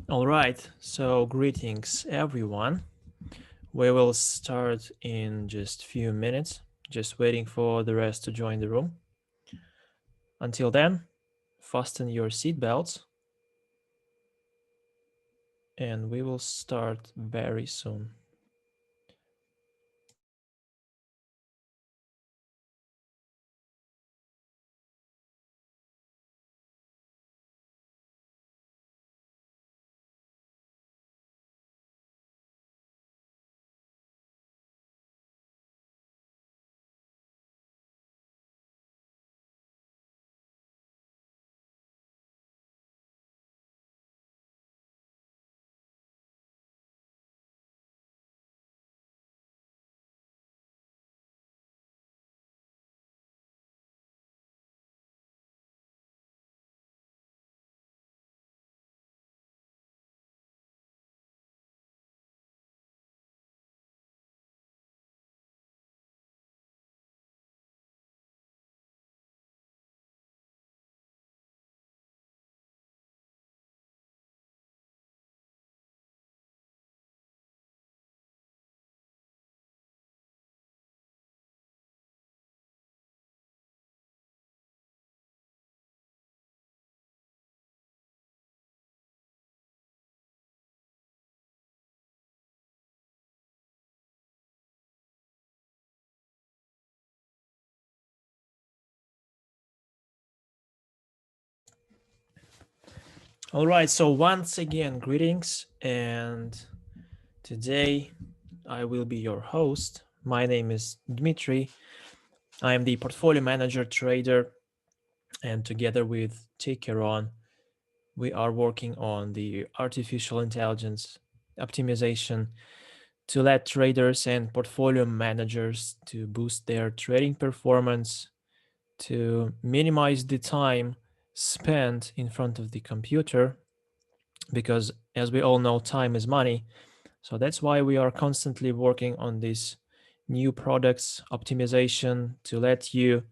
All right, so greetings everyone. We will start in just few minutes, just waiting for the rest to join the room. Until then, fasten your seatbelts and we will start very soon. All right, so once again, greetings, and today I will be your host. My name is Dmitry. I am the portfolio manager trader, and together with Tickeron, we are working on the artificial intelligence optimization to let traders and portfolio managers to boost their trading performance, to minimize the time spent in front of the computer, because as we all know, time is money. So that's why we are constantly working on these new products optimization to let you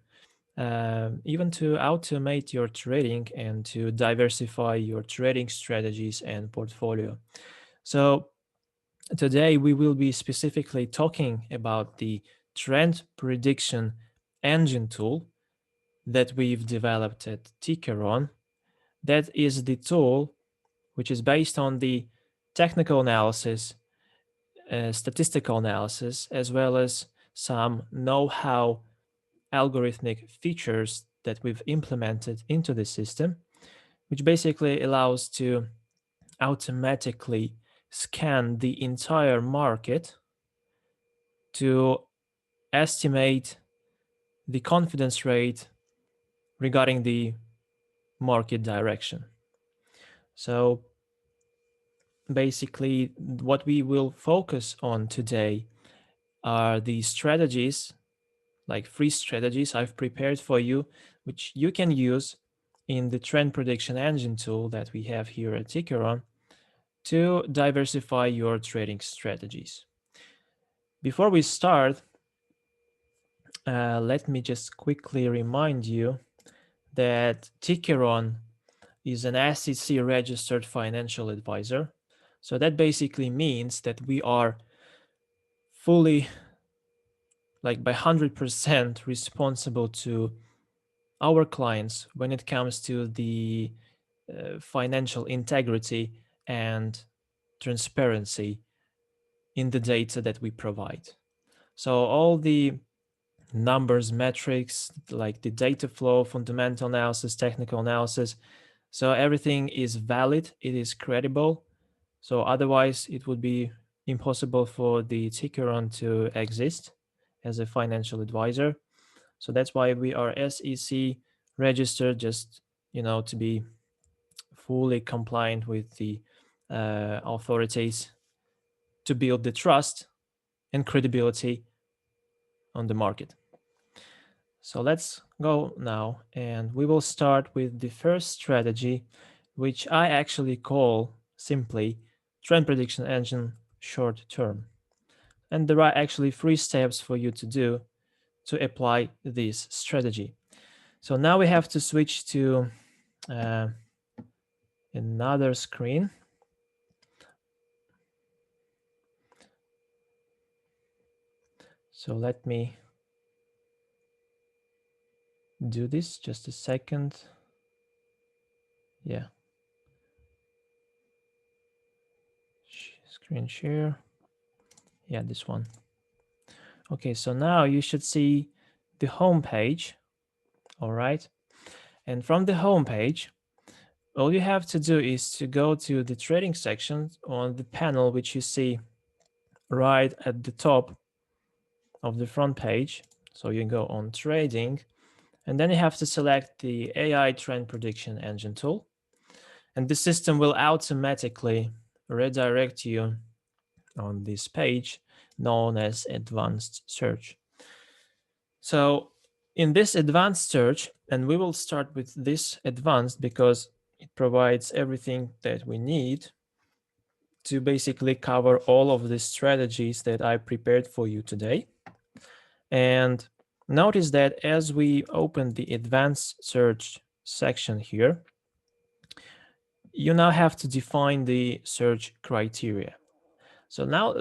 even to automate your trading and to diversify your trading strategies and portfolio. So today we will be specifically talking about the trend prediction engine tool that we've developed at Tickeron. That is the tool which is based on the technical analysis, statistical analysis, as well as some know-how algorithmic features that we've implemented into the system, which basically allows to automatically scan the entire market to estimate the confidence rate regarding the market direction. So basically, what we will focus on today are the strategies, like free strategies I've prepared for you, which you can use in the trend prediction engine tool that we have here at Tickeron to diversify your trading strategies. Before we start, let me just quickly remind you that Tickeron is an SEC registered financial advisor. So that basically means that we are fully, like by 100%, responsible to our clients when it comes to the financial integrity and transparency in the data that we provide. So all the numbers, metrics, like the data flow, fundamental analysis, technical analysis, so everything is valid, it is credible. So otherwise, it would be impossible for the Tickeron to exist as a financial advisor. So that's why we are SEC registered, just to be fully compliant with the authorities to build the trust and credibility on the market. So let's go now, and we will start with the first strategy, which I actually call simply trend prediction engine short term. And there are actually 3 steps for you to do to apply this strategy. So now we have to switch to uh, another screen. So let me do this just a second. Yeah. Screen share. Yeah, this one. Okay, so now you should see the home page. All right. And from the home page, all you have to do is to go to the trading section on the panel, which you see right at the top of the front page. So you go on trading, and then you have to select the AI trend prediction engine tool. And the system will automatically redirect you on this page known as advanced search. So in this advanced search, and we will start with this advanced because it provides everything that we need to basically cover all of the strategies that I prepared for you today. And notice that as we open the advanced search section here, you now have to define the search criteria. So now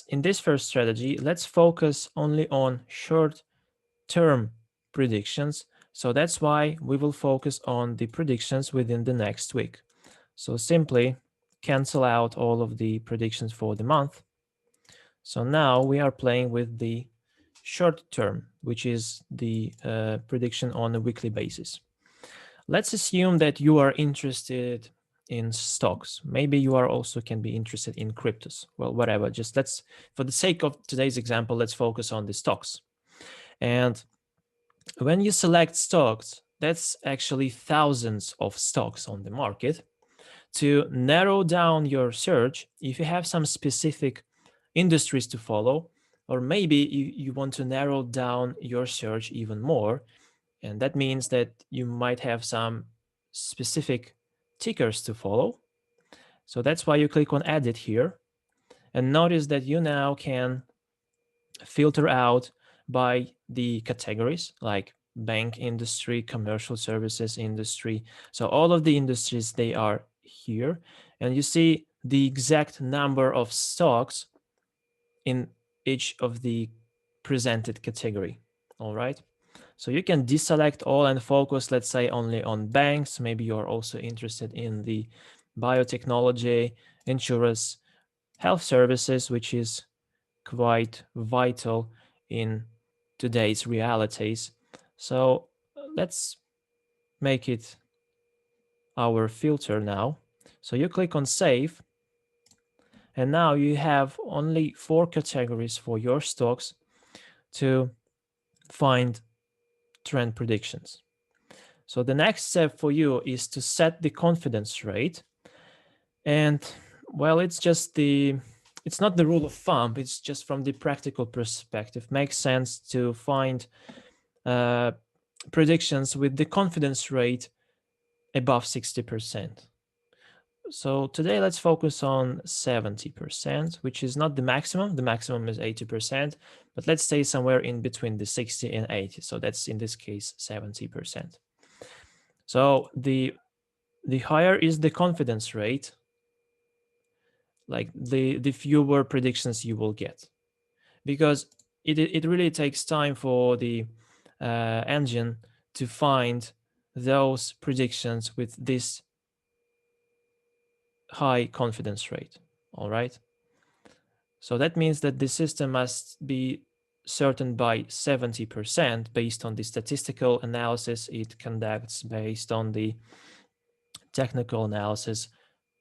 in this first strategy, let's focus only on short-term predictions. So that's why we will focus on the predictions within the next week. So simply cancel out all of the predictions for the month. So now we are playing with the short term, which is the prediction on a weekly basis. Let's assume that you are interested in stocks. Maybe you are also can be interested in cryptos. Well, whatever. Just for the sake of today's example, let's focus on the stocks. And when you select stocks, that's actually thousands of stocks on the market. To narrow down your search, if you have some specific industries to follow, or maybe you want to narrow down your search even more, and that means that you might have some specific tickers to follow. So that's why you click on edit here, and notice that you now can filter out by the categories like bank industry, commercial services industry. So all of the industries, they are here, and you see the exact number of stocks in each of the presented category. All right. So you can deselect all and focus, let's say, only on banks. Maybe you're also interested in the biotechnology, insurance, health services, which is quite vital in today's realities. So let's make it our filter now. So you click on save, and now you have only 4 categories for your stocks to find trend predictions. So the next step for you is to set the confidence rate. And well, it's not the rule of thumb, it's just from the practical perspective. Makes sense to find predictions with the confidence rate above 60%. So today let's focus on 70%, which is not the maximum. The maximum is 80%, but let's stay somewhere in between the 60 and 80. So that's in this case 70%. So the higher is the confidence rate, like the fewer predictions you will get, because it really takes time for the engine to find those predictions with this high confidence rate. All right. So that means that the system must be certain by 70% based on the statistical analysis it conducts, based on the technical analysis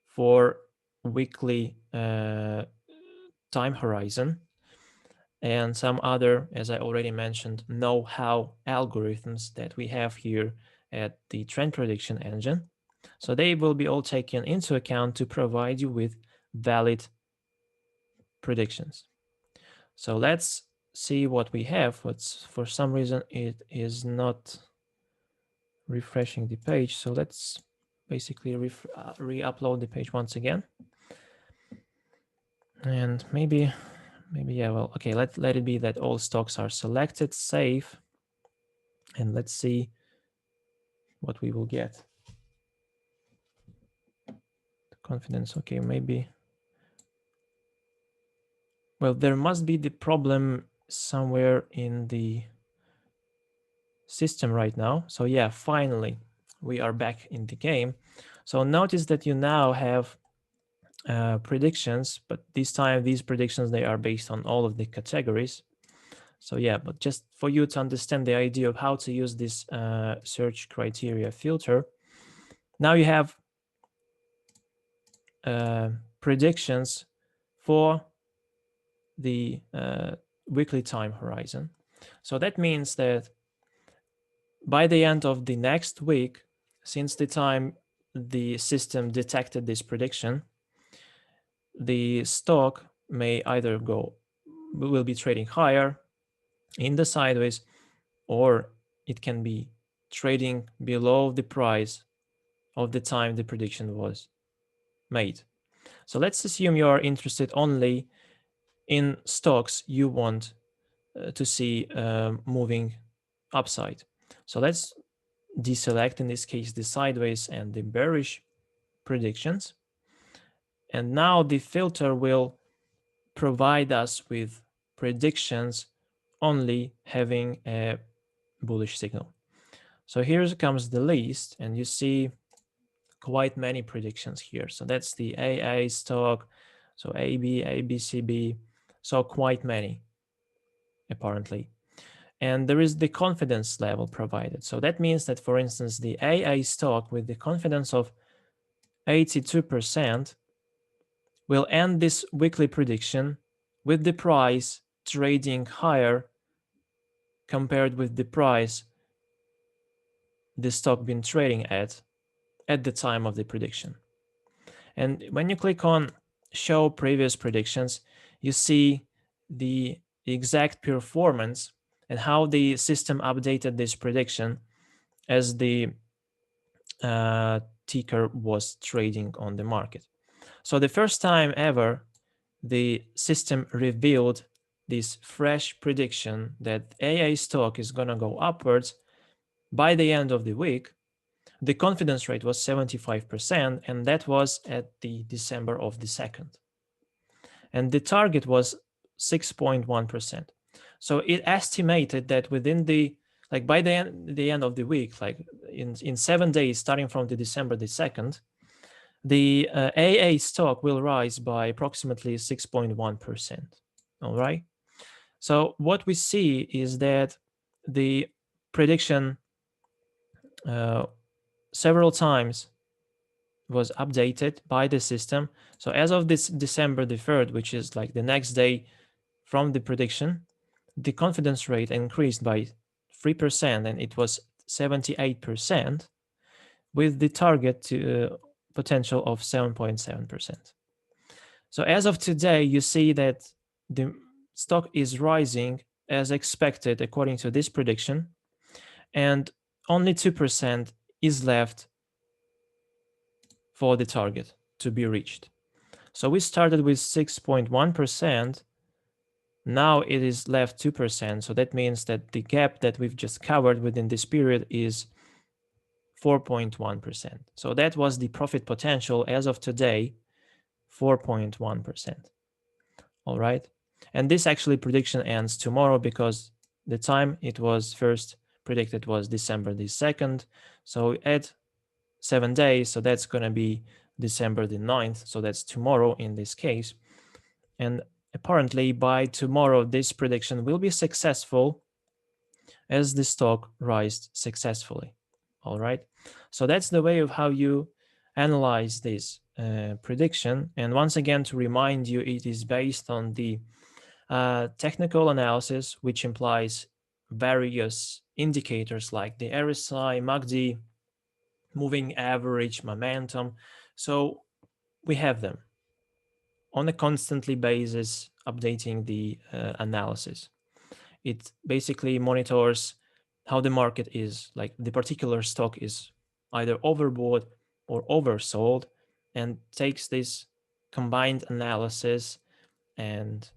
for weekly time horizon, and some other, as I already mentioned, know-how algorithms that we have here at the trend prediction engine. So they will be all taken into account to provide you with valid predictions. So let's see what we have. For some reason it is not refreshing the page. So let's basically re-upload the page once again. And maybe, yeah, well, okay, let it be that all stocks are selected, save, and let's see what we will get. The confidence, okay, maybe. Well, there must be the problem somewhere in the system right now. So yeah, finally, we are back in the game. So notice that you now have predictions, but this time these predictions, they are based on all of the categories. So yeah, but just for you to understand the idea of how to use this search criteria filter, now you have predictions for the weekly time horizon. So that means that by the end of the next week, since the time the system detected this prediction, the stock may either will be trading higher in the sideways, or it can be trading below the price of the time the prediction was made. So let's assume you are interested only in stocks you want to see moving upside. So let's deselect, in this case, the sideways and the bearish predictions. And now the filter will provide us with predictions only having a bullish signal. So here comes the list, and you see quite many predictions here. So that's the AA stock, so AB, ABCB, so quite many apparently. And there is the confidence level provided. So that means that, for instance, the AA stock with the confidence of 82% will end this weekly prediction with the price trading higher compared with the price the stock been trading at the time of the prediction. And when you click on show previous predictions, you see the exact performance and how the system updated this prediction as the ticker was trading on the market. So the first time ever, the system revealed this fresh prediction that AA stock is going to go upwards by the end of the week. The confidence rate was 75%, and that was at the December of the 2nd. And the target was 6.1%. So it estimated that within by the end of the week, like in 7 days, starting from the December the 2nd, the AA stock will rise by approximately 6.1%. All right. So what we see is that the prediction several times was updated by the system. So as of this December the 3rd, which is like the next day from the prediction, the confidence rate increased by 3%, and it was 78%, with the target to potential of 7.7%. So as of today, you see that the stock is rising as expected according to this prediction, and only 2% is left for the target to be reached. So we started with 6.1%. Now it is left 2%. So that means that the gap that we've just covered within this period is 4.1%. So that was the profit potential as of today, 4.1%. All right. And this actually prediction ends tomorrow because the time it was first predicted was December the 2nd. So add 7 days. So that's going to be December the 9th. So that's tomorrow in this case. And apparently by tomorrow, this prediction will be successful as the stock rised successfully. All right. So that's the way of how you analyze this prediction. And once again, to remind you, it is based on the technical analysis, which implies various indicators like the RSI, MACD, moving average, momentum. So we have them on a constantly basis, updating the analysis. It basically monitors how the market is, like the particular stock is either overbought or oversold, and takes this combined analysis and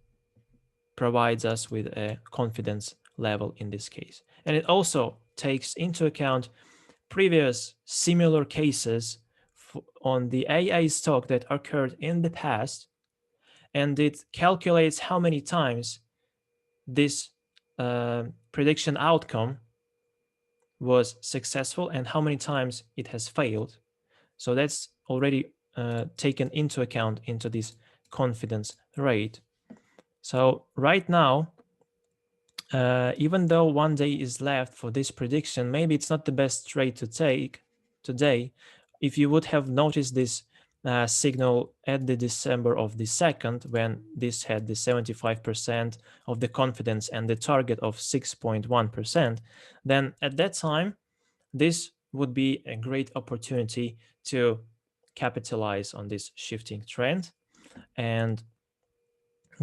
provides us with a confidence level in this case. And it also takes into account previous similar cases on the AA stock that occurred in the past, and it calculates how many times this prediction outcome was successful and how many times it has failed. So that's already taken into account into this confidence rate. So right now, even though one day is left for this prediction, maybe it's not the best trade to take today. If you would have noticed this signal at the December of the 2nd, when this had the 75% of the confidence and the target of 6.1%, then at that time, this would be a great opportunity to capitalize on this shifting trend. And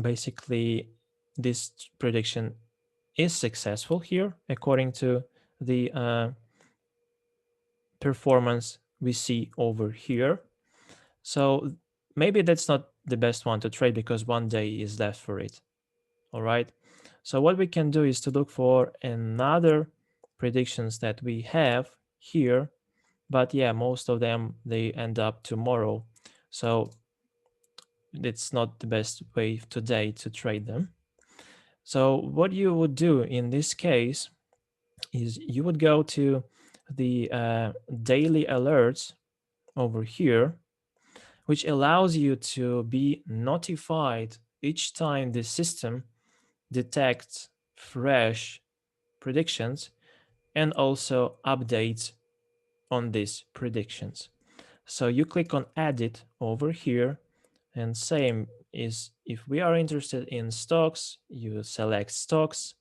basically, this prediction is successful here according to the performance we see over here. So maybe that's not the best one to trade because one day is left for it. All right. So what we can do is to look for another predictions that we have here. But yeah, most of them, they end up tomorrow. So it's not the best way today to trade them. So what you would do in this case is you would go to the daily alerts over here, which allows you to be notified each time the system detects fresh predictions and also updates on these predictions. So you click on edit over here, and same is if we are interested in stocks, you select stocks.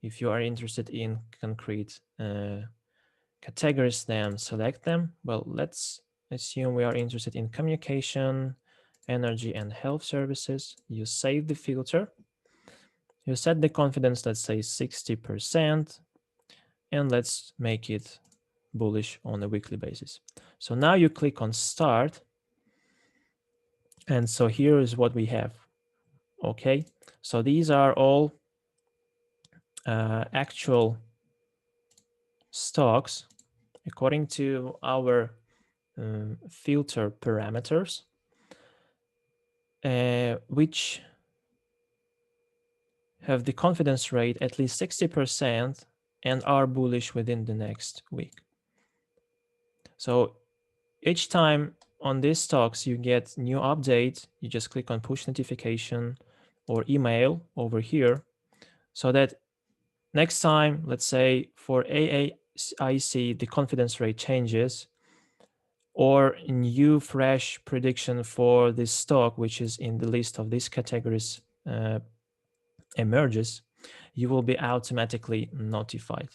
If you are interested in concrete categories, then select them. Well, let's assume we are interested in communication, energy, and health services. You save the filter. You set the confidence, let's say 60%, and let's make it bullish on a weekly basis. So now you click on start. And so here is what we have. Okay, so these are all actual stocks according to our filter parameters, which have the confidence rate at least 60% and are bullish within the next week. So each time on these stocks you get new update, you just click on push notification or email over here, so that next time, let's say for AAIC, the confidence rate changes, or new fresh prediction for this stock, which is in the list of these categories, emerges, you will be automatically notified.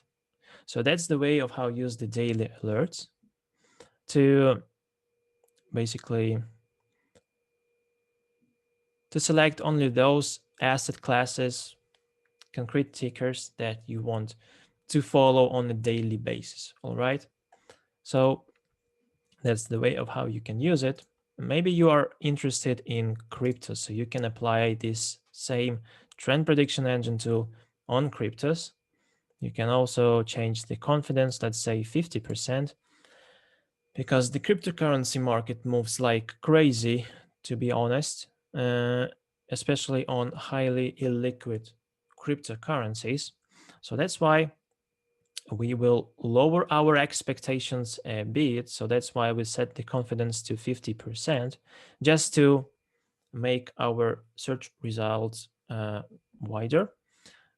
So that's the way of how you use the daily alerts to basically to select only those asset classes, concrete tickers that you want to follow on a daily basis. All right. So that's the way of how you can use it. Maybe you are interested in crypto, so you can apply this same trend prediction engine tool on cryptos. You can also change the confidence, let's say 50%, because the cryptocurrency market moves like crazy, to be honest, especially on highly illiquid cryptocurrencies. So that's why we will lower our expectations a bit. So that's why we set the confidence to 50%, just to make our search results wider.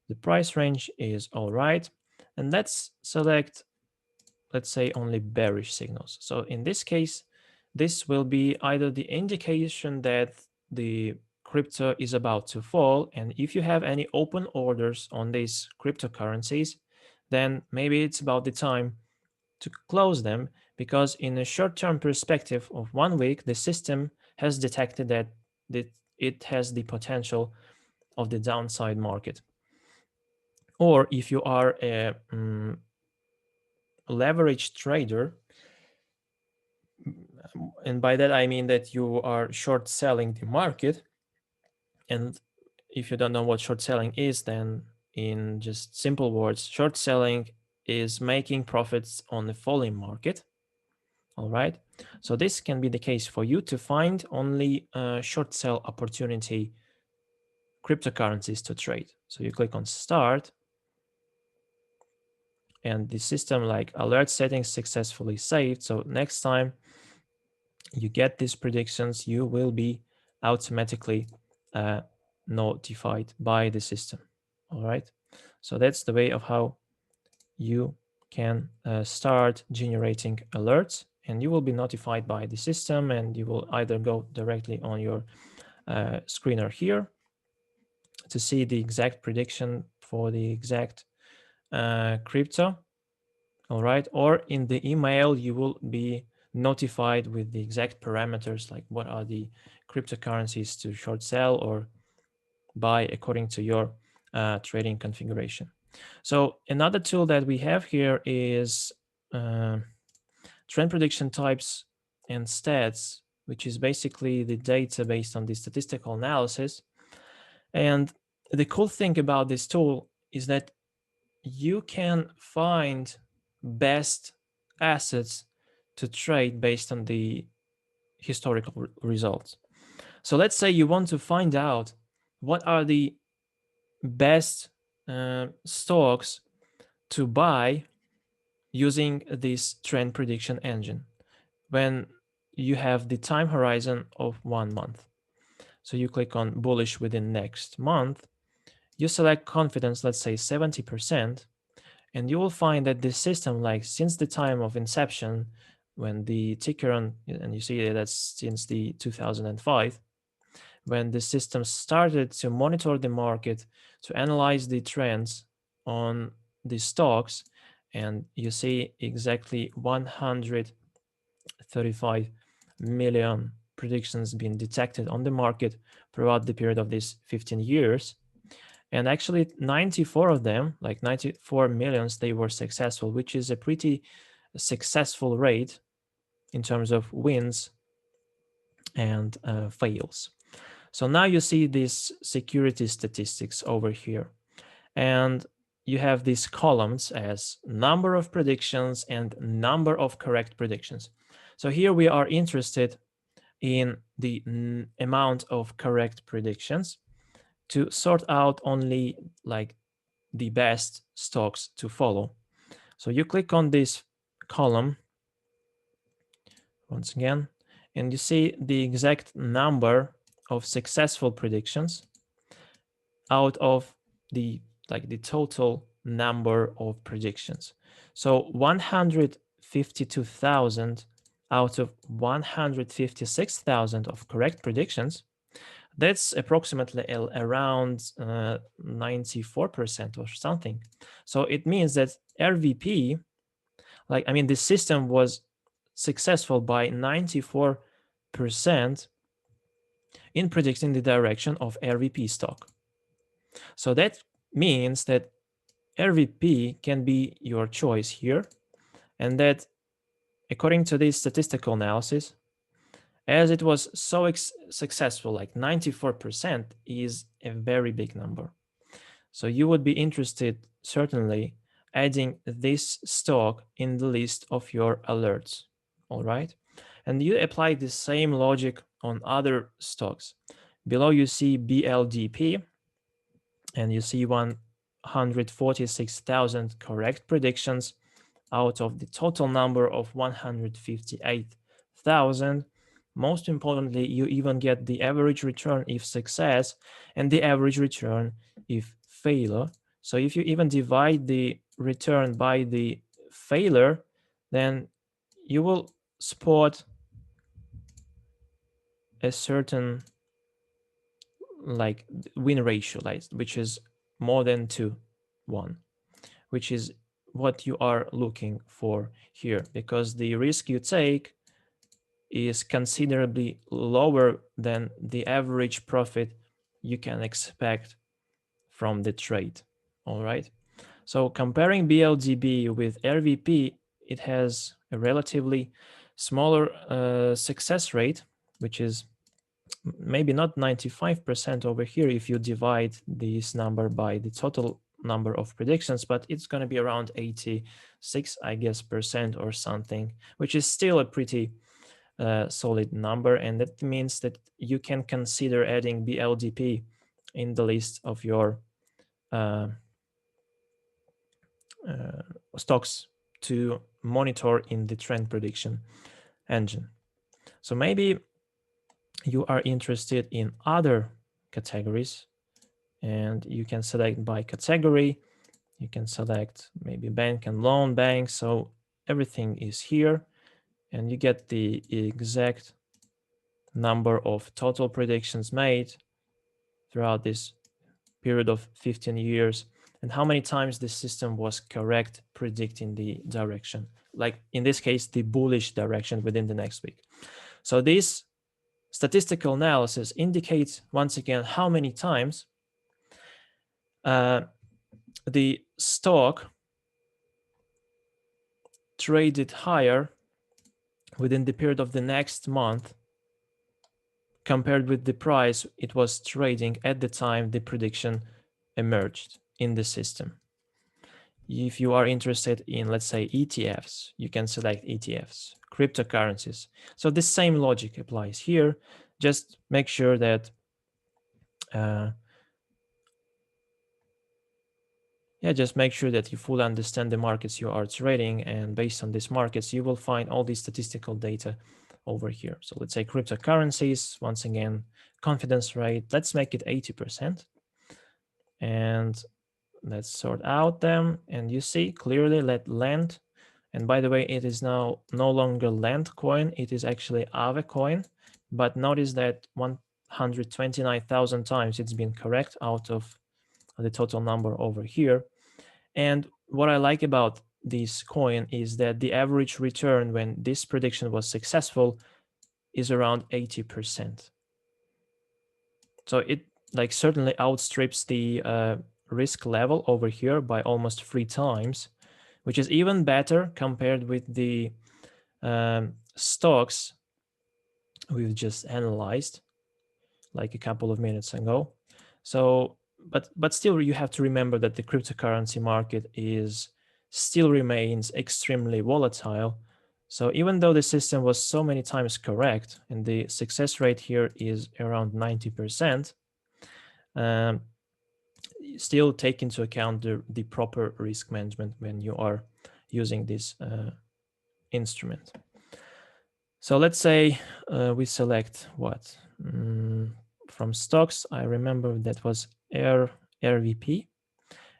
The price range is all right. And let's select, let's say, only bearish signals. So in this case, this will be either the indication that the crypto is about to fall. And if you have any open orders on these cryptocurrencies, then maybe it's about the time to close them, because in a short-term perspective of 1 week, the system has detected that it has the potential of the downside market. Or if you are a leverage trader, and by that I mean that you are short selling the market, and if you don't know what short selling is, then in just simple words, short selling is making profits on the falling market. All right. So this can be the case for you to find only short sell opportunity cryptocurrencies to trade. So you click on start, and the system like alert settings successfully saved. So next time you get these predictions, you will be automatically notified by the system. All right. So that's the way of how you can start generating alerts, and you will be notified by the system, and you will either go directly on your screener here to see the exact prediction for the exact crypto. All right. Or in the email, you will be notified with the exact parameters, like what are the cryptocurrencies to short sell or buy according to your trading configuration. So another tool that we have here is trend prediction types and stats, which is basically the data based on the statistical analysis. And the cool thing about this tool is that you can find best assets to trade based on the historical results. So let's say you want to find out what are the best stocks to buy using this trend prediction engine when you have the time horizon of 1 month. So you click on bullish within next month, you select confidence, let's say 70%, and you will find that the system, like since the time of inception, when the Tickeron, and you see that's since the 2005, when the system started to monitor the market, to analyze the trends on the stocks, and you see exactly 135 million predictions being detected on the market throughout the period of these 15 years. And actually 94 of them, like 94 millions, they were successful, which is a pretty successful rate in terms of wins and fails. So now you see these security statistics over here, and you have these columns as number of predictions and number of correct predictions. So here we are interested in the amount of correct predictions to sort out only like the best stocks to follow. So you click on this column once again, and you see the exact number of successful predictions out of the total number of predictions. So 152,000 out of 156,000 of correct predictions, that's approximately around 94% or something. So it means that RVP, the system was successful by 94% in predicting the direction of RVP stock. So that means that RVP can be your choice here, and that according to this statistical analysis, as it was so successful, like 94% is a very big number. So you would be interested, certainly, adding this stock in the list of your alerts, all right? And you apply the same logic on other stocks. Below you see BLDP, and you see 146,000 correct predictions out of the total number of 158,000. Most importantly, you even get the average return if success and the average return if failure. So if you even divide the return by the failure, then you will spot a certain like win ratio, which is more than 2:1, which is what you are looking for here, because the risk you take is considerably lower than the average profit you can expect from the trade. All right. So comparing BLDB with RVP, it has a relatively smaller success rate, which is maybe not 95% over here if you divide this number by the total number of predictions, but it's going to be around 86, I guess, percent or something, which is still a pretty solid number. And that means that you can consider adding BLDP in the list of your stocks to monitor in the trend prediction engine. So maybe you are interested in other categories, and you can select by category. You can select maybe bank and loan bank. So everything is here, and you get the exact number of total predictions made throughout this period of 15 years, and how many times the system was correct predicting the direction, like in this case, the bullish direction within the next week. So this statistical analysis indicates once again how many times the stock traded higher within the period of the next month compared with the price it was trading at the time the prediction emerged in the system. If you are interested in, let's say, ETFs, you can select ETFs, cryptocurrencies. So the same logic applies here. Just make sure that just make sure that you fully understand the markets you are trading, and based on these markets, you will find all the statistical data over here. So let's say cryptocurrencies, once again, confidence rate, let's make it 80%. And let's sort out them. And you see clearly let land. And by the way, it is now no longer land coin, it is actually Aave coin. But notice that 129,000 times it's been correct out of the total number over here. And what I like about this coin is that the average return when this prediction was successful is around 80%. So it like certainly outstrips the risk level over here by almost 3 times, which is even better compared with the stocks we've just analyzed like a couple of minutes ago. So, but still, you have to remember that the cryptocurrency market still remains extremely volatile. So even though the system was so many times correct, and the success rate here is around 90%, still take into account the proper risk management when you are using this instrument. So let's say we select what? From stocks, I remember that was RVP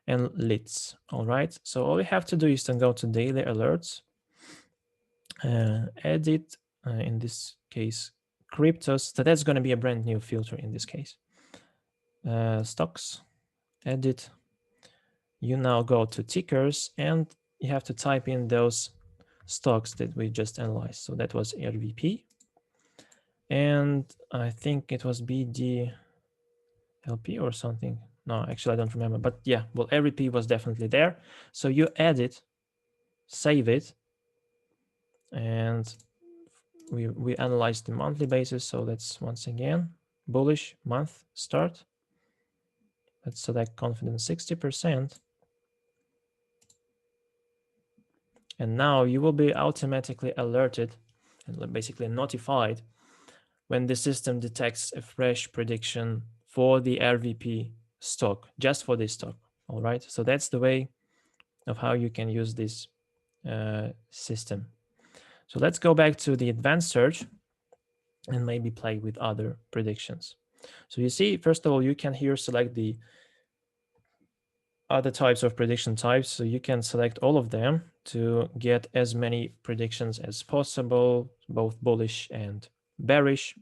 and LITs. All right. So all we have to do is to go to daily alerts, edit, in this case, cryptos. So that's going to be a brand new filter in this case. Stocks, edit. You now go to tickers and you have to type in those stocks that we just analyzed. So that was RVP. And I think it was BDLP or something. No, actually, I don't remember. But yeah, well, RVP was definitely there. So you add it, save it, and we analyze the monthly basis. So that's once again bullish month start. Let's select confidence 60%. And now you will be automatically alerted and basically notified when the system detects a fresh prediction for the RVP stock, just for this stock. All right. So that's the way of how you can use this system. So let's go back to the advanced search and maybe play with other predictions. So you see, first of all, you can here select the other types of prediction types. So you can select all of them to get as many predictions as possible, both bullish and bearish.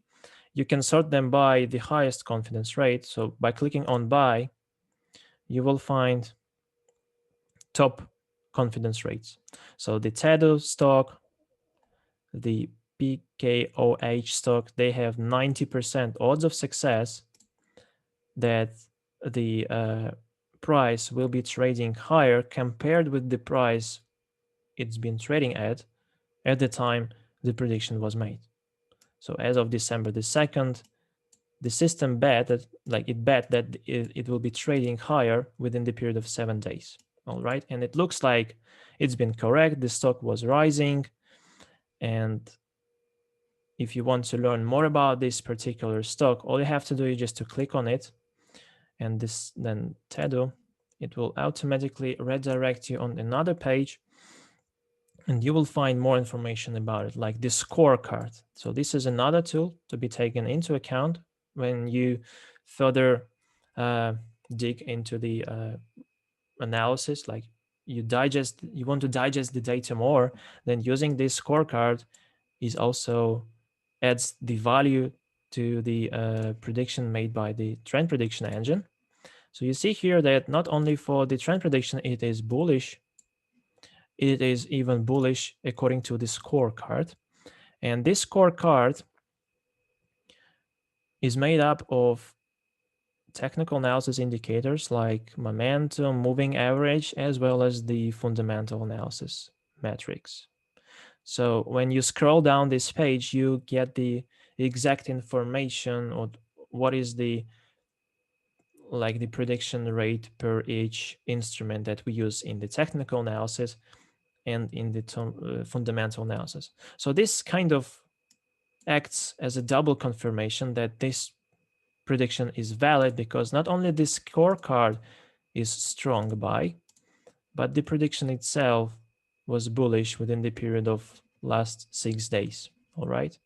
You can sort them by the highest confidence rate. So by clicking on buy, you will find top confidence rates. So the TEDO stock, the PKOH stock, they have 90% odds of success that the price will be trading higher compared with the price it's been trading at the time the prediction was made. So as of December the 2nd, the system bet that it will be trading higher within the period of 7 days. All right. And it looks like it's been correct. The stock was rising. And if you want to learn more about this particular stock, all you have to do is just to click on it. And this then TEDO it will automatically redirect you on another page, and you will find more information about it, like the scorecard. So this is another tool to be taken into account when you further dig into the analysis. Like you want to digest the data more, then using this scorecard is also adds the value to the prediction made by the trend prediction engine. So you see here that not only for the trend prediction it is bullish, it is even bullish according to the scorecard. And this scorecard is made up of technical analysis indicators like momentum, moving average, as well as the fundamental analysis metrics. So when you scroll down this page, you get the exact information or what is the prediction rate per each instrument that we use in the technical analysis and in the fundamental analysis. So this kind of acts as a double confirmation that this prediction is valid, because not only this scorecard is strong buy, but the prediction itself was bullish within the period of last 6 days. All right.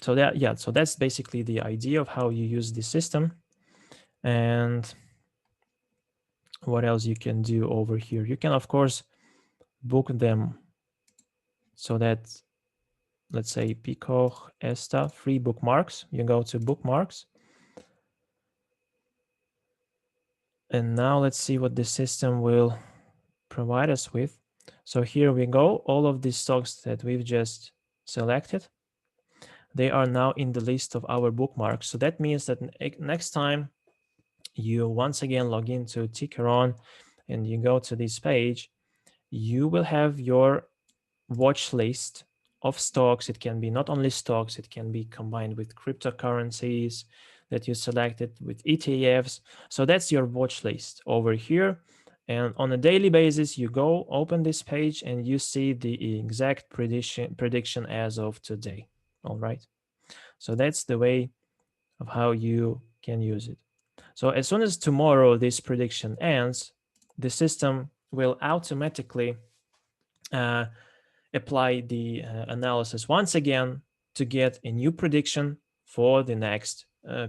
So that's basically the idea of how you use the system. And what else you can do over here? You can, of course, book them, so that, let's say, Pico Esta free bookmarks. You go to bookmarks. And now let's see what the system will provide us with. So here we go. All of these stocks that we've just selected, they are now in the list of our bookmarks. So that means that next time you once again log into Tickeron and you go to this page, you will have your watch list of stocks. It can be not only stocks, it can be combined with cryptocurrencies that you selected, with ETFs. So that's your watch list over here. And on a daily basis, you go open this page and you see the exact prediction as of today. All right. So that's the way of how you can use it. So as soon as tomorrow this prediction ends, the system will automatically apply the analysis once again to get a new prediction for the next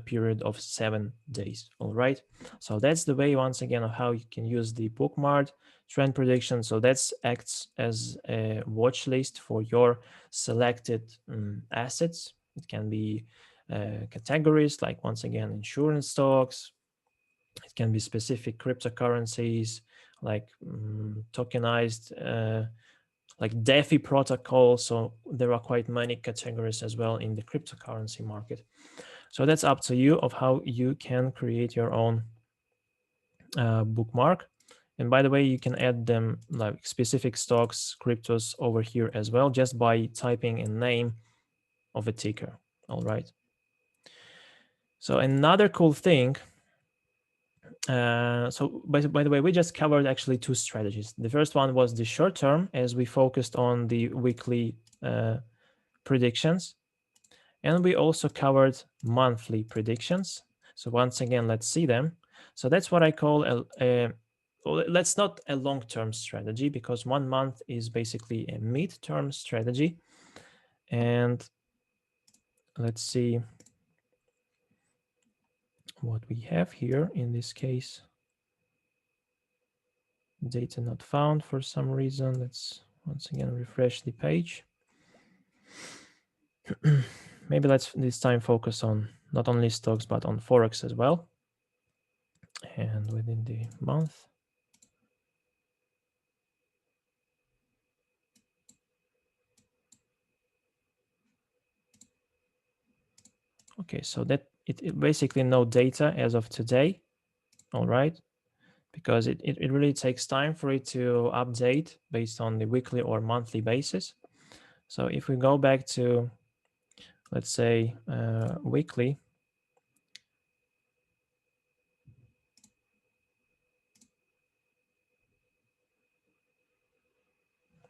period of 7 days. All right. So that's the way, once again, of how you can use the bookmark trend prediction. So that acts as a watch list for your selected assets. It can be categories like, once again, insurance stocks. It can be specific cryptocurrencies like tokenized like DeFi protocol. So there are quite many categories as well in the cryptocurrency market. So that's up to you of how you can create your own bookmark. And by the way, you can add them like specific stocks, cryptos over here as well, just by typing a name of a ticker. All right. So another cool thing. So by the way, we just covered actually two strategies. The first one was the short term, as we focused on the weekly predictions. And we also covered monthly predictions. So once again, let's see them. So that's what I call well, that's not a long-term strategy, because 1 month is basically a mid-term strategy. And let's see what we have here in this case. Data not found for some reason. Let's once again refresh the page. Maybe let's this time focus on not only stocks, but on Forex as well. And within the month. Okay, so that it basically no data as of today. All right, because it really takes time for it to update based on the weekly or monthly basis. So if we go back to, let's say, weekly,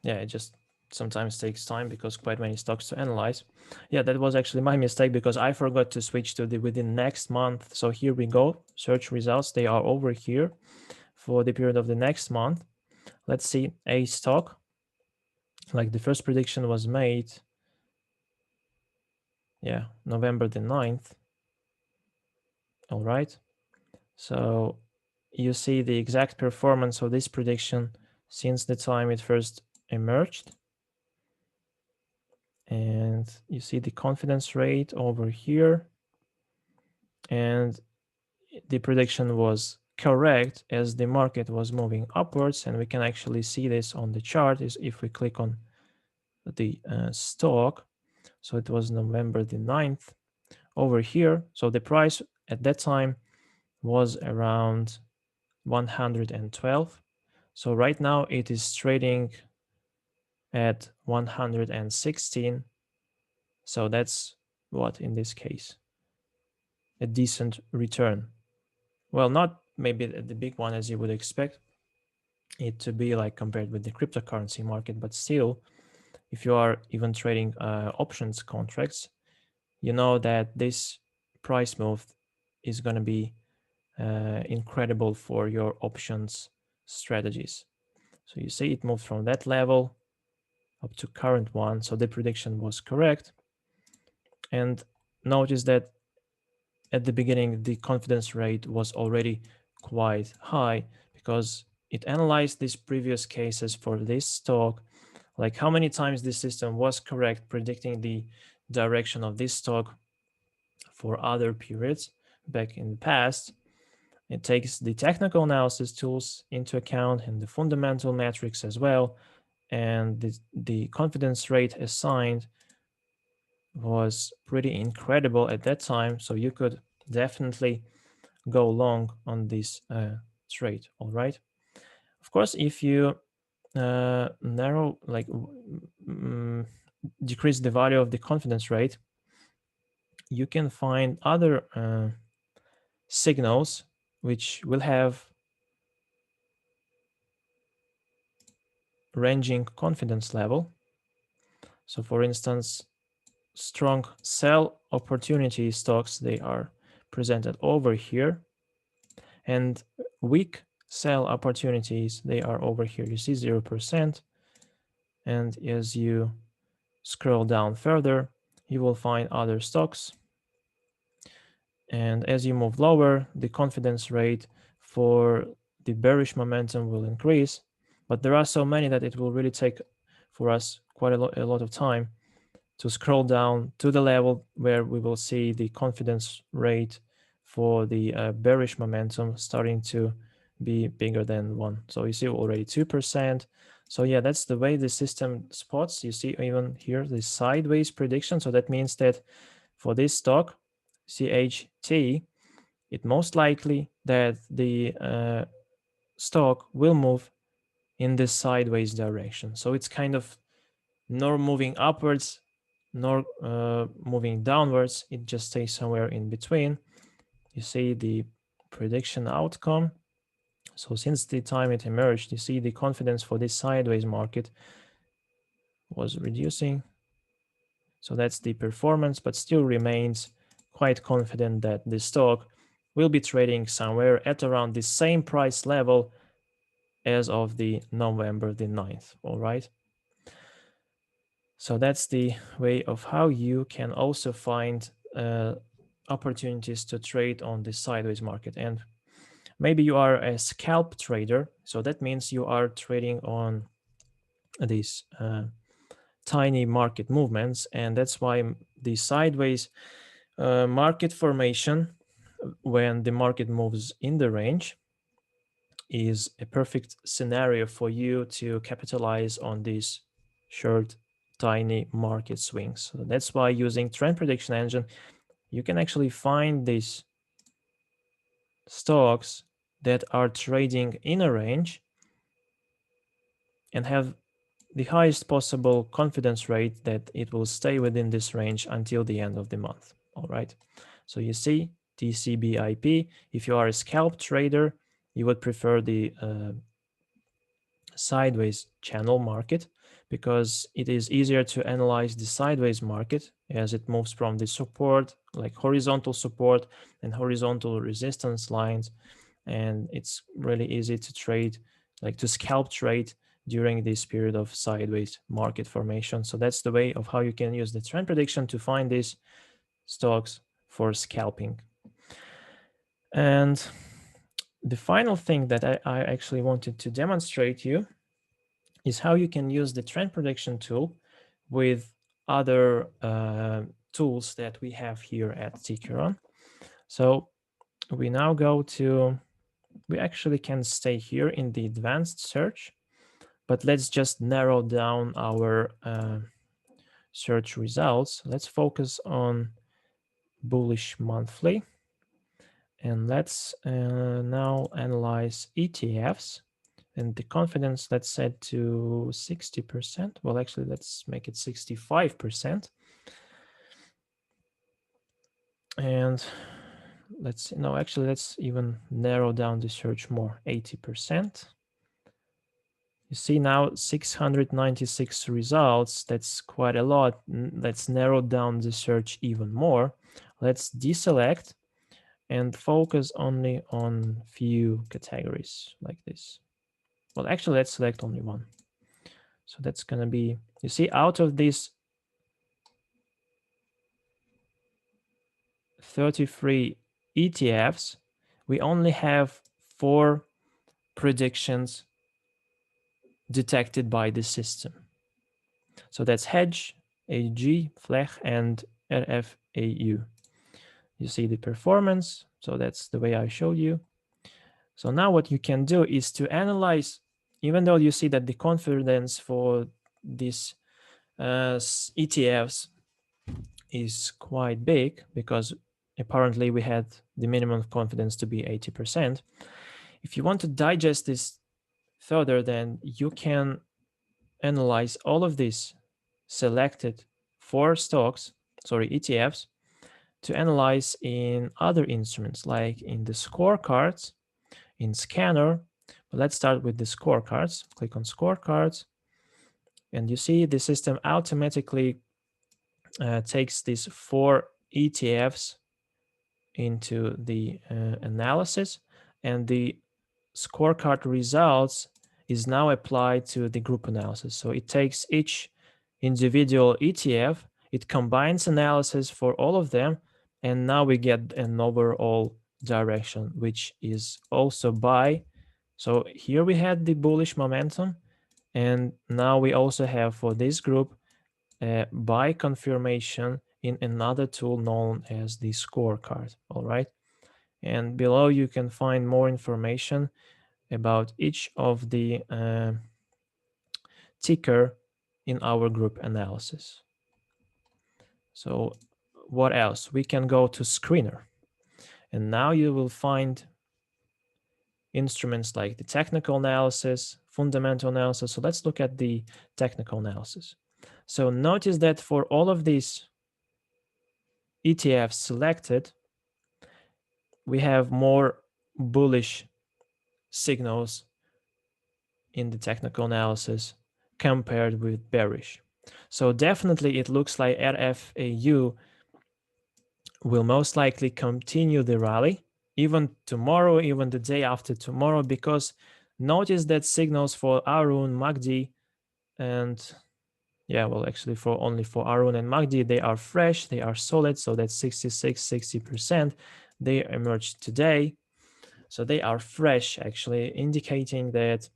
yeah, it just sometimes takes time because quite many stocks to analyze. Yeah, that was actually my mistake because I forgot to switch to the within next month. So here we go. Search results, they are over here for the period of the next month. Let's see a stock. Like the first prediction was made, yeah, November the 9th. All right. So you see the exact performance of this prediction since the time it first emerged. And you see the confidence rate over here. And the prediction was correct as the market was moving upwards. And we can actually see this on the chart is if we click on the stock. So it was November the 9th over here. So the price at that time was around 112. So right now it is trading at 116. So that's what in this case? A decent return. Well, not maybe the big one as you would expect it to be like compared with the cryptocurrency market, but still, if you are even trading options contracts, you know that this price move is going to be incredible for your options strategies. So you see it moved from that level up to current one. So the prediction was correct. And notice that at the beginning, the confidence rate was already quite high because it analyzed these previous cases for this stock, like how many times this system was correct predicting the direction of this stock for other periods back in the past. It takes the technical analysis tools into account and the fundamental metrics as well. And the confidence rate assigned was pretty incredible at that time. So you could definitely go long on this trade. All right. Of course, if you narrow, like decrease the value of the confidence rate, you can find other signals which will have ranging confidence level. So for instance, strong sell opportunity stocks, they are presented over here, and weak sell opportunities, they are over here. You see 0%. And as you scroll down further, you will find other stocks. And as you move lower, the confidence rate for the bearish momentum will increase. But there are so many that it will really take for us quite a lot of time to scroll down to the level where we will see the confidence rate for the bearish momentum starting to be bigger than 1. So you see already 2%. So yeah, that's the way the system spots. You see even here the sideways prediction. So that means that for this stock, CHT, it most likely that the stock will move in this sideways direction. So it's kind of nor moving upwards nor moving downwards. It just stays somewhere in between. You see the prediction outcome. So since the time it emerged, you see the confidence for this sideways market was reducing. So that's the performance, but still remains quite confident that the stock will be trading somewhere at around the same price level as of the November the 9th. All right. So that's the way of how you can also find opportunities to trade on the sideways market. And maybe you are a scalp trader. So that means you are trading on these tiny market movements. And that's why the sideways market formation, when the market moves in the range, is a perfect scenario for you to capitalize on these short, tiny market swings. So that's why using trend prediction engine, you can actually find these stocks that are trading in a range and have the highest possible confidence rate that it will stay within this range until the end of the month. All right. So you see TCBIP. If you are a scalp trader, you would prefer the sideways channel market because it is easier to analyze the sideways market as it moves from the support, like horizontal support and horizontal resistance lines. And it's really easy to trade, like to scalp trade during this period of sideways market formation. So that's the way of how you can use the trend prediction to find these stocks for scalping. And the final thing that I actually wanted to demonstrate you is how you can use the trend prediction tool with other tools that we have here at Tickeron. So we now go to, we actually can stay here in the advanced search, but let's just narrow down our search results. Let's focus on bullish monthly. And let's now analyze ETFs. And the confidence, let's set to 60%. Well, actually, let's make it 65%. And let's even narrow down the search more, 80%. You see now 696 results. That's quite a lot. Let's narrow down the search even more. Let's deselect and focus only on few categories like this. Well, actually, let's select only one. So that's going to be, you see, out of these 33 ETFs, we only have 4 predictions detected by the system. So that's Hedge, AG, FLEG, and RFAU. You see the performance. So that's the way I showed you. So now what you can do is to analyze, even though you see that the confidence for these ETFs is quite big, because apparently we had the minimum confidence to be 80%. If you want to digest this further, then you can analyze all of these selected 4 ETFs, to analyze in other instruments, like in the scorecards, in Scanner. But let's start with the scorecards. Click on scorecards, and you see the system automatically takes these 4 ETFs into the analysis, and the scorecard results is now applied to the group analysis. So it takes each individual ETF, it combines analysis for all of them, and now we get an overall direction, which is also buy. So here we had the bullish momentum, and now we also have for this group buy confirmation in another tool known as the scorecard. All right. And below you can find more information about each of the ticker in our group analysis. So what else? We can go to Screener, and now you will find instruments like the technical analysis, fundamental analysis. So let's look at the technical analysis. So notice that for all of these ETFs selected, we have more bullish signals in the technical analysis compared with bearish. So definitely it looks like RFAU will most likely continue the rally even tomorrow, even the day after tomorrow, because notice that signals for Arun, MACD, and actually only for Arun and MACD, they are fresh, they are solid. So that's 66, 60%. They emerged today. So they are fresh, actually, indicating that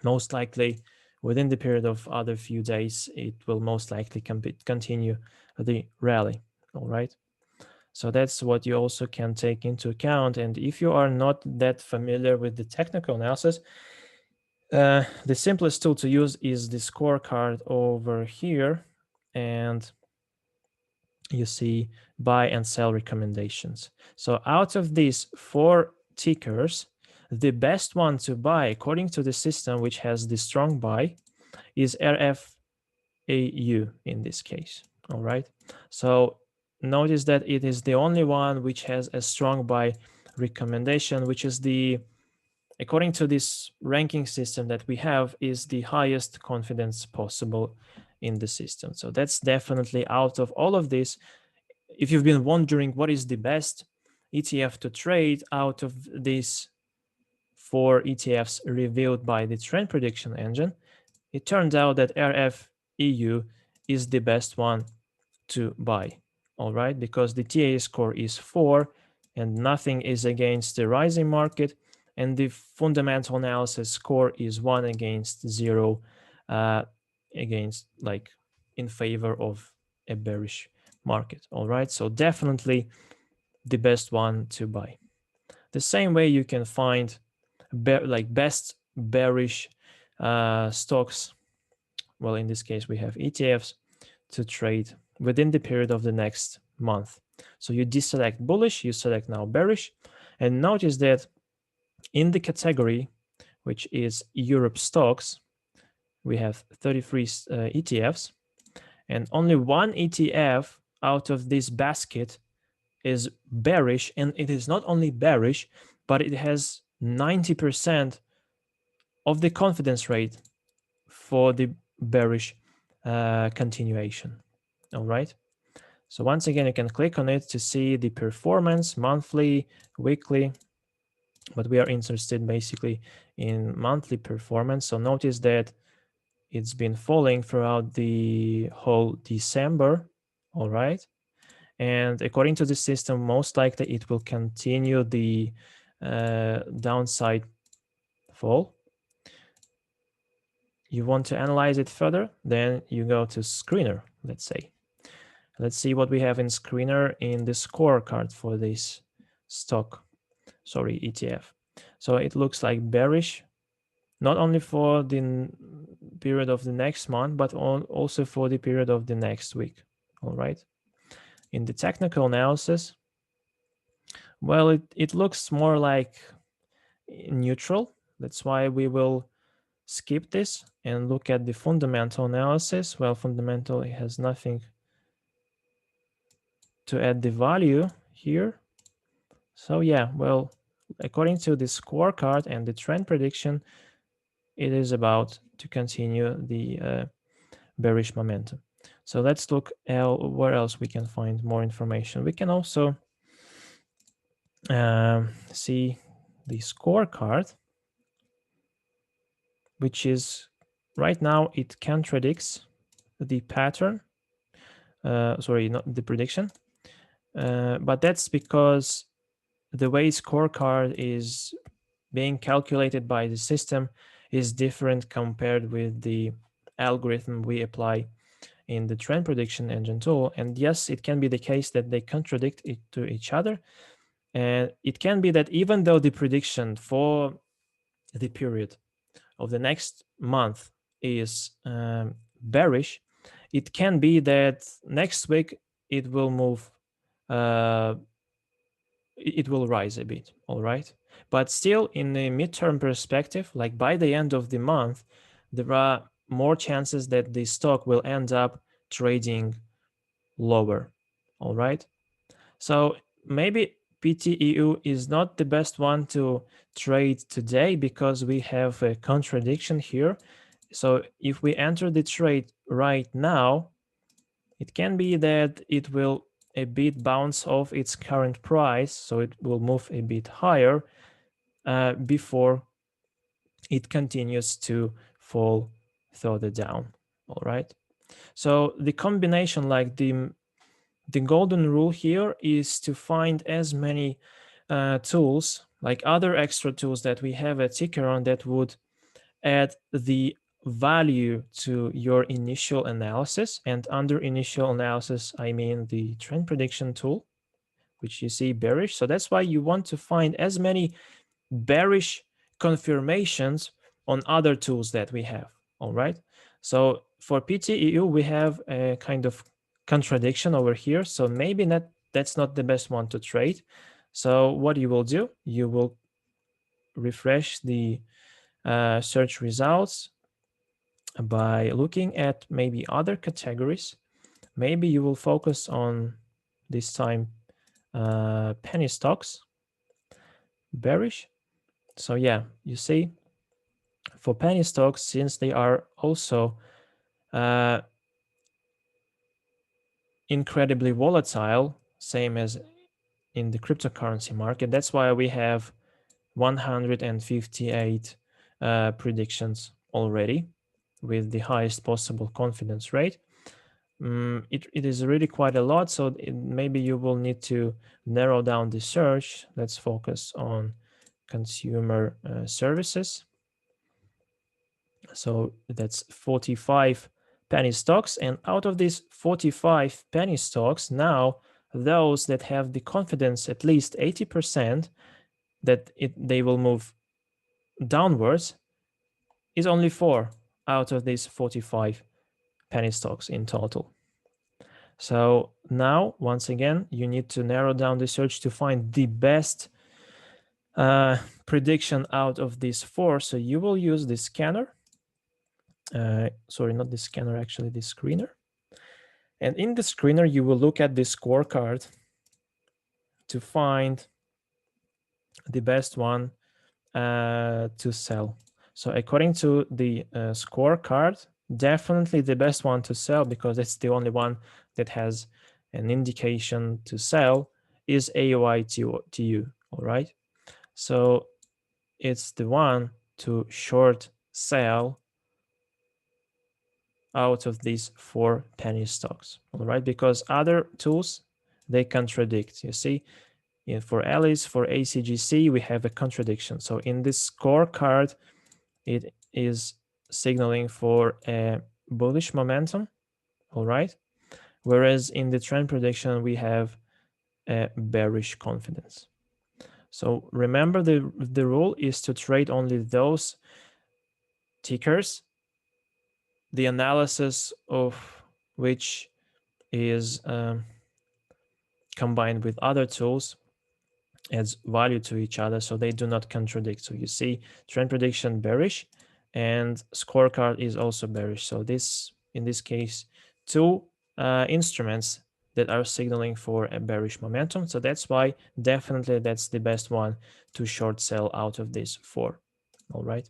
most likely within the period of other few days, it will most likely continue the rally. All right. So that's what you also can take into account. And if you are not that familiar with the technical analysis, the simplest tool to use is the scorecard over here. And you see buy and sell recommendations. So out of these 4 tickers, the best one to buy according to the system, which has the strong buy, is RFAU in this case. All right. So notice that it is the only one which has a strong buy recommendation, which is the according to this ranking system that we have, is the highest confidence possible in the system. So that's definitely out of all of this. If you've been wondering what is the best ETF to trade out of these 4 ETFs revealed by the trend prediction engine, it turns out that RFEU is the best one to buy. All right, because the TA score is 4 and nothing is against the rising market, and the fundamental analysis score is 1 against 0, against, like, in favor of a bearish market. All right, so definitely the best one to buy. The same way you can find like best bearish stocks. Well, in this case, we have ETFs to trade within the period of the next month. So you deselect bullish, you select now bearish, and notice that in the category, which is Europe stocks, we have 33 ETFs, and only one ETF out of this basket is bearish, and it is not only bearish, but it has 90% of the confidence rate for the bearish continuation. All right. So once again, you can click on it to see the performance monthly, weekly, but we are interested basically in monthly performance. So notice that it's been falling throughout the whole December. All right. And according to the system, most likely it will continue the downside fall. You want to analyze it further, then you go to screener, let's say. Let's see what we have in screener in the scorecard for this ETF. So it looks like bearish, not only for the period of the next month, but also for the period of the next week. All right. In the technical analysis, well, it looks more like neutral. That's why we will skip this and look at the fundamental analysis. Well, fundamental, it has nothing to add the value here. So yeah, well, according to the scorecard and the trend prediction, it is about to continue the bearish momentum. So let's look at where else we can find more information. We can also see the scorecard, which is right now it contradicts the pattern. Sorry, not the prediction, but that's because the way scorecard is being calculated by the system is different compared with the algorithm we apply in the trend prediction engine tool. And yes, it can be the case that they contradict it to each other. And it can be that even though the prediction for the period of the next month is bearish, it can be that next week it will move, it will rise a bit, all right? But still, in a midterm perspective, like by the end of the month, there are more chances that the stock will end up trading lower, all right? So maybe PTEU is not the best one to trade today because we have a contradiction here. So if we enter the trade right now, it can be that it will a bit bounce off its current price, so it will move a bit higher before it continues to fall further down. All right. So the combination, like the golden rule here, is to find as many tools, like other extra tools that we have at Tickeron, that would add the value to your initial analysis. And under initial analysis, I mean the trend prediction tool, which you see bearish. So that's why you want to find as many bearish confirmations on other tools that we have. All right. So for PTEU, we have a kind of contradiction over here. So maybe that's not the best one to trade. So what you will do, you will refresh the search results by looking at maybe other categories. Maybe you will focus on this time penny stocks, bearish, So yeah, you see, for penny stocks, since they are also incredibly volatile, same as in the cryptocurrency market, that's why we have 158 predictions already with the highest possible confidence rate. It is really quite a lot, so maybe you will need to narrow down the search. Let's focus on consumer services. So that's 45 penny stocks, and out of these 45 penny stocks, now those that have the confidence at least 80% that they will move downwards is only 4 out of these 45 penny stocks in total. So now, once again, you need to narrow down the search to find the best prediction out of these 4. So you will use the scanner. Sorry, not the scanner, actually the screener. And in the screener, you will look at the scorecard to find the best one to sell. So according to the scorecard, definitely the best one to sell, because it's the only one that has an indication to sell, is AYTU, all right? So it's the one to short sell out of these 4 penny stocks, all right? Because other tools, they contradict, you see? For Alice, for ACGC, we have a contradiction. So in this scorecard, it is signaling for a bullish momentum, all right? Whereas in the trend prediction, we have a bearish confidence. So remember, the rule is to trade only those tickers, the analysis of which is combined with other tools, adds value to each other, so they do not contradict. So you see trend prediction bearish, and scorecard is also bearish. So this, in this case, 2 instruments that are signaling for a bearish momentum. So that's why definitely that's the best one to short sell out of these 4. All right.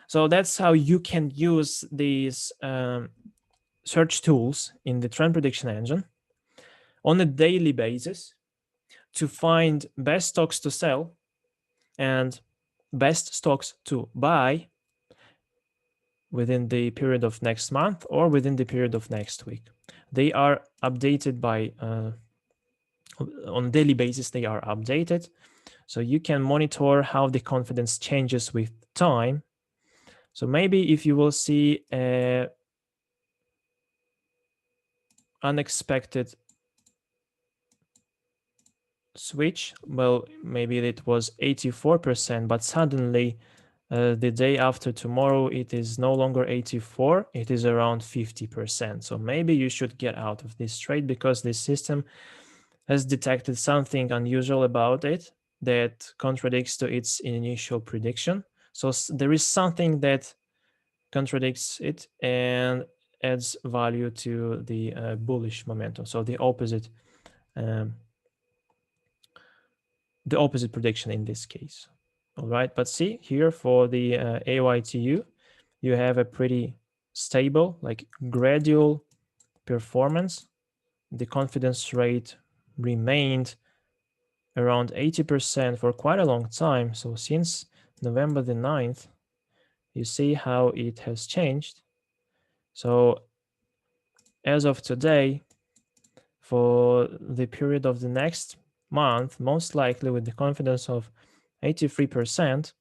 So that's how you can use these search tools in the trend prediction engine on a daily basis to find best stocks to sell and best stocks to buy within the period of next month or within the period of next week. They are updated by on a daily basis. They are updated, so you can monitor how the confidence changes with time. So maybe if you will see a unexpected switch, well, maybe it was 84%, but suddenly the day after tomorrow, it is no longer 84, it is around 50%. So maybe you should get out of this trade because the system has detected something unusual about it that contradicts to its initial prediction. So there is something that contradicts it and adds value to the bullish momentum. So the opposite prediction in this case. All right, but see here for the AYTU, you have a pretty stable, like gradual performance. The confidence rate remained around 80% for quite a long time. So since November the 9th, you see how it has changed. So as of today, for the period of the next month, most likely with the confidence of 83%,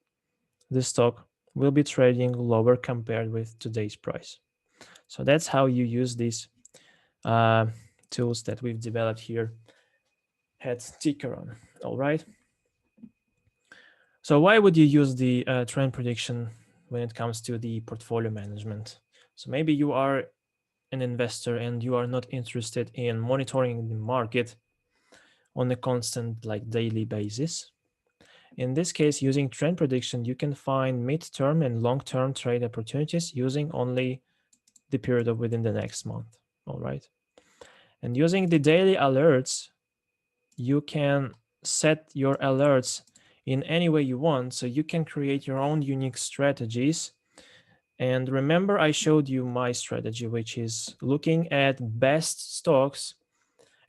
the stock will be trading lower compared with today's price. So that's how you use these tools that we've developed here at Tickeron. All right. So why would you use the trend prediction when it comes to the portfolio management? So maybe you are an investor and you are not interested in monitoring the market on a constant, like daily basis. In this case, using trend prediction, you can find mid-term and long-term trade opportunities using only the period of within the next month. All right. And using the daily alerts, you can set your alerts in any way you want. So you can create your own unique strategies. And remember, I showed you my strategy, which is looking at best stocks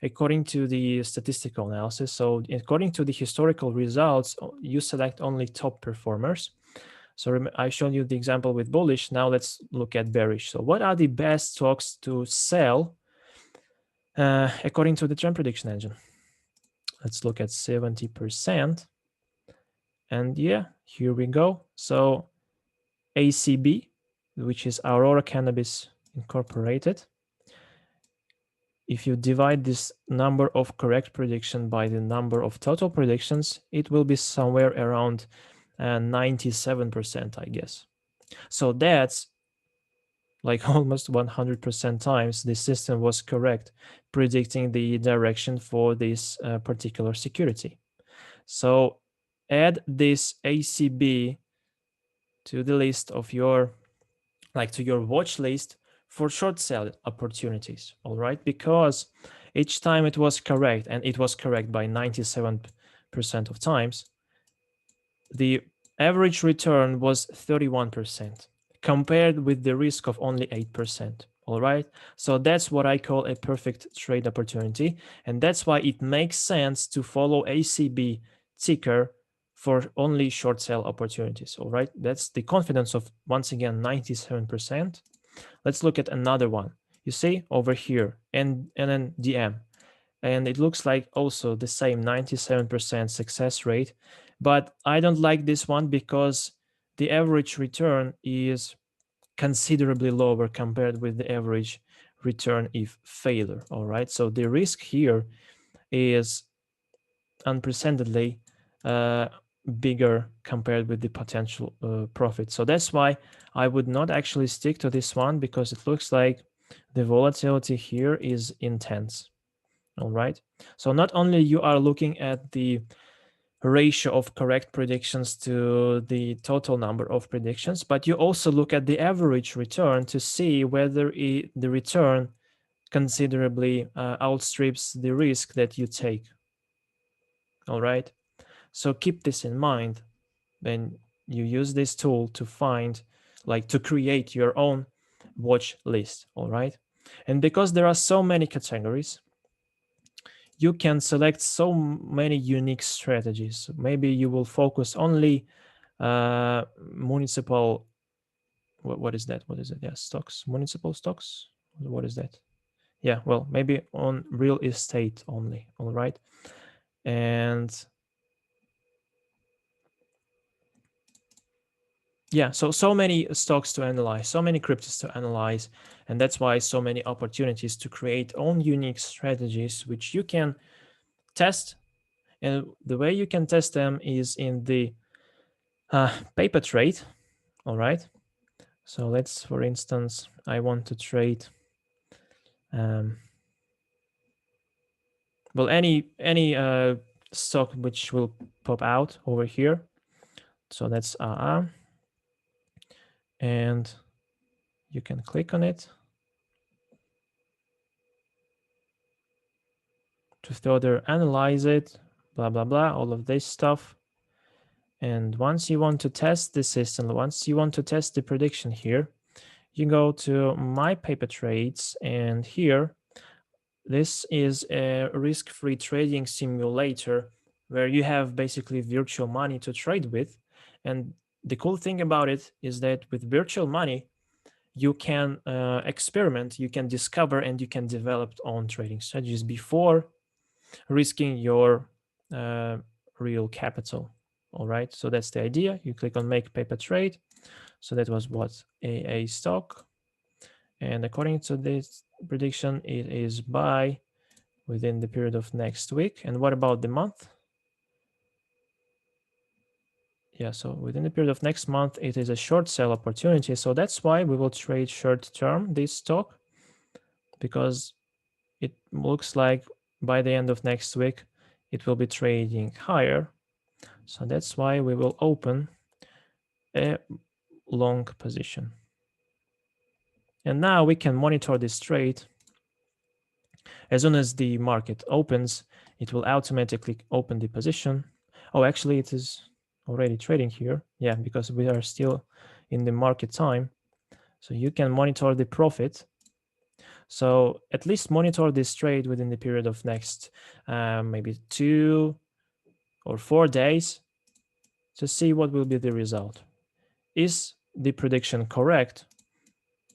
according to the statistical analysis. So according to the historical results, you select only top performers. So I showed you the example with bullish. Now let's look at bearish. So what are the best stocks to sell according to the trend prediction engine? Let's look at 70%. And yeah, here we go. So ACB, which is Aurora Cannabis Incorporated. If you divide this number of correct prediction by the number of total predictions, it will be somewhere around 97%, I guess. So that's like almost 100% times the system was correct, predicting the direction for this particular security. So add this ACB to the list of your, like to your watch list for short sell opportunities, all right? Because each time it was correct, and it was correct by 97% of times, the average return was 31% compared with the risk of only 8%. All right. So that's what I call a perfect trade opportunity. And that's why it makes sense to follow ACB ticker for only short sell opportunities. All right. That's the confidence of, once again, 97%. Let's look at another one. You see over here, and then DM. And it looks like also the same 97% success rate. But I don't like this one because the average return is considerably lower compared with the average return if failure. All right. So the risk here is unprecedentedly bigger compared with the potential profit. So that's why I would not actually stick to this one, because it looks like the volatility here is intense. All right. So not only you are looking at the ratio of correct predictions to the total number of predictions, but you also look at the average return to see whether the return considerably outstrips the risk that you take. All right. So keep this in mind when you use this tool to find, like, to create your own watch list. All right. And because there are so many categories, you can select so many unique strategies. Maybe you will focus only municipal. What is that? What is it? Yeah, stocks, municipal stocks. What is that? Yeah, well, maybe on real estate only. All right. And yeah, so many stocks to analyze, so many cryptos to analyze, and that's why so many opportunities to create own unique strategies which you can test. And the way you can test them is in the paper trade. All right. So let's, for instance, I want to trade well, any stock which will pop out over here. So that's and you can click on it to further analyze it, blah, blah, blah, all of this stuff. And once you want to test the system, once you want to test the prediction here, you go to My Paper Trades, and here, this is a risk-free trading simulator where you have basically virtual money to trade with. And the cool thing about it is that with virtual money, you can experiment, you can discover, and you can develop own trading strategies before risking your real capital. All right, so that's the idea. You click on Make Paper Trade. So that was what, a stock. And according to this prediction, it is buy within the period of next week. And what about the month? Yeah, so within the period of next month, it is a short sell opportunity. So that's why we will trade short term this stock, because it looks like by the end of next week, it will be trading higher. So that's why we will open a long position. And now we can monitor this trade. As soon as the market opens, it will automatically open the position. Oh, actually, it is already trading here. Yeah, because we are still in the market time. So you can monitor the profit. So at least monitor this trade within the period of next maybe 2 or 4 days to see what will be the result. Is the prediction correct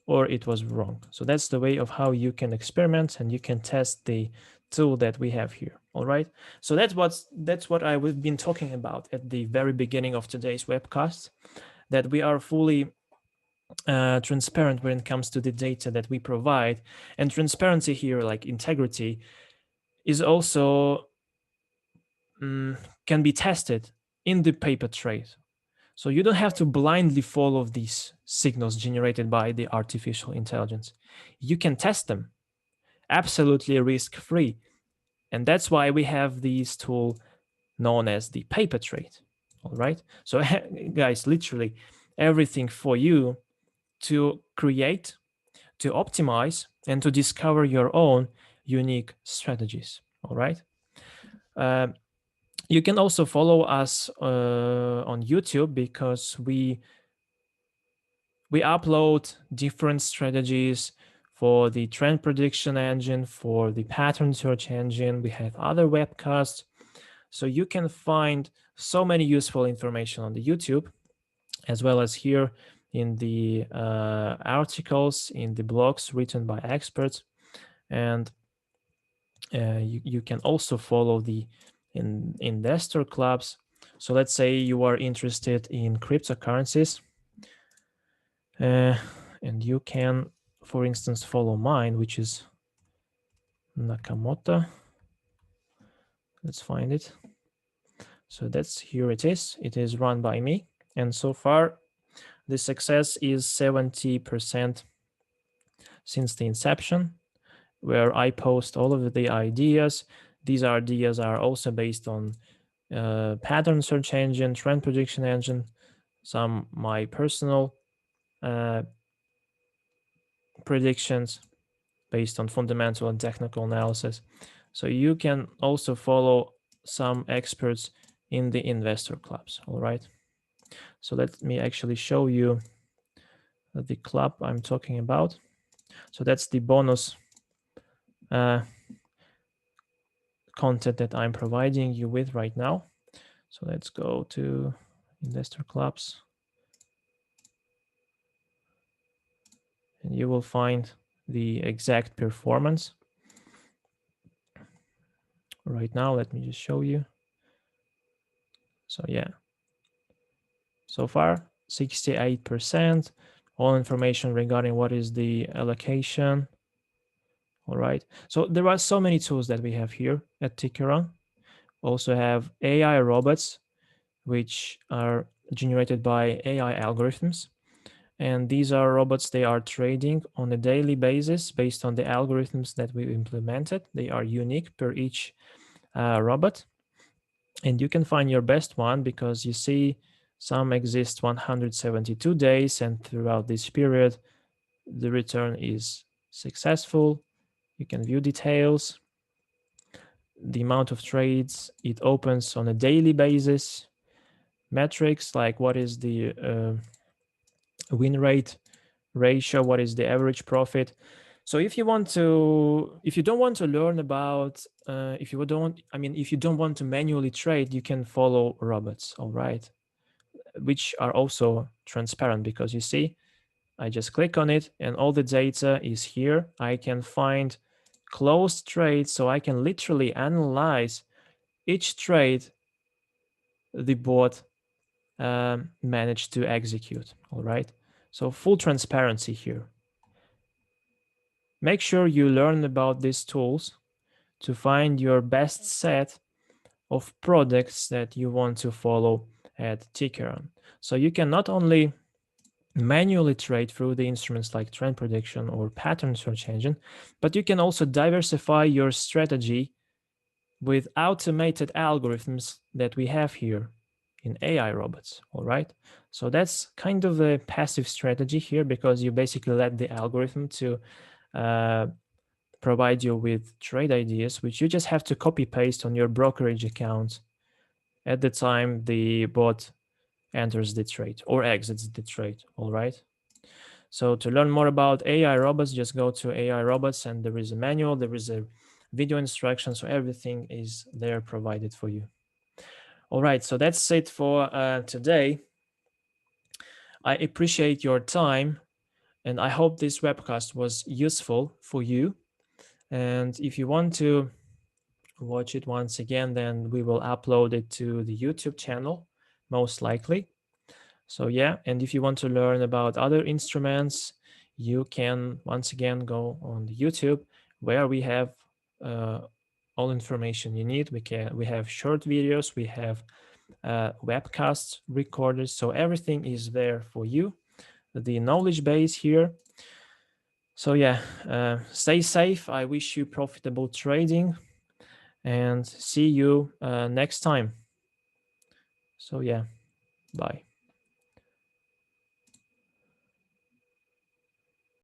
or it was wrong? So that's the way of how you can experiment and you can test the tool that we have here. All right. So that's what I've been talking about at the very beginning of today's webcast, that we are fully transparent when it comes to the data that we provide. And transparency here, like integrity, is also can be tested in the paper trade. So you don't have to blindly follow these signals generated by the artificial intelligence. You can test them absolutely risk-free. And that's why we have this tool known as the paper trade. All right. So guys, literally everything for you to create, to optimize, and to discover your own unique strategies. All right. You can also follow us on YouTube because we upload different strategies for the trend prediction engine, for the pattern search engine. We have other webcasts. So you can find so many useful information on the YouTube, as well as here in the articles, in the blogs written by experts. And you can also follow the investor clubs. So let's say you are interested in cryptocurrencies, and you can, for instance, follow mine, which is Nakamoto. Let's find it. So that's here it is. It is run by me. And so far, the success is 70% since the inception, where I post all of the ideas. These ideas are also based on pattern search engine, trend prediction engine, some my personal predictions based on fundamental and technical analysis. So you can also follow some experts in the investor clubs. All right. So let me actually show you the club I'm talking about. So that's the bonus content that I'm providing you with right now. So let's go to investor clubs. And you will find the exact performance. Right now, let me just show you. So yeah, so far 68%. All information regarding what is the allocation. All right. So there are so many tools that we have here at Tickeron. Also have AI robots, which are generated by AI algorithms. And these are robots, they are trading on a daily basis based on the algorithms that we implemented. They are unique per each robot. And you can find your best one because you see some exist 172 days, and throughout this period, the return is successful. You can view details, the amount of trades it opens on a daily basis, metrics like what is the win rate ratio, what is the average profit. So if you don't want to learn about, if you don't want to manually trade, you can follow robots, all right, which are also transparent because you see, I just click on it and all the data is here. I can find closed trades, so I can literally analyze each trade the bot managed to execute, all right? So full transparency here. Make sure you learn about these tools to find your best set of products that you want to follow at Tickeron. So you can not only manually trade through the instruments like trend prediction or pattern search engine, but you can also diversify your strategy with automated algorithms that we have here in AI robots, all right? So that's kind of a passive strategy here because you basically let the algorithm to provide you with trade ideas, which you just have to copy paste on your brokerage account at the time the bot enters the trade or exits the trade. All right. So to learn more about AI robots, just go to AI robots, and there is a manual, there is a video instruction, so everything is there provided for you. All right, so that's it for today. I appreciate your time, and I hope this webcast was useful for you. And if you want to watch it once again, then we will upload it to the YouTube channel, most likely. So yeah, and if you want to learn about other instruments, you can once again go on the YouTube, where we have all information you need. We have short videos, we have webcast recorders, so everything is there for you. The knowledge base here. So yeah, stay safe. I wish you profitable trading, and see you next time. So yeah, bye.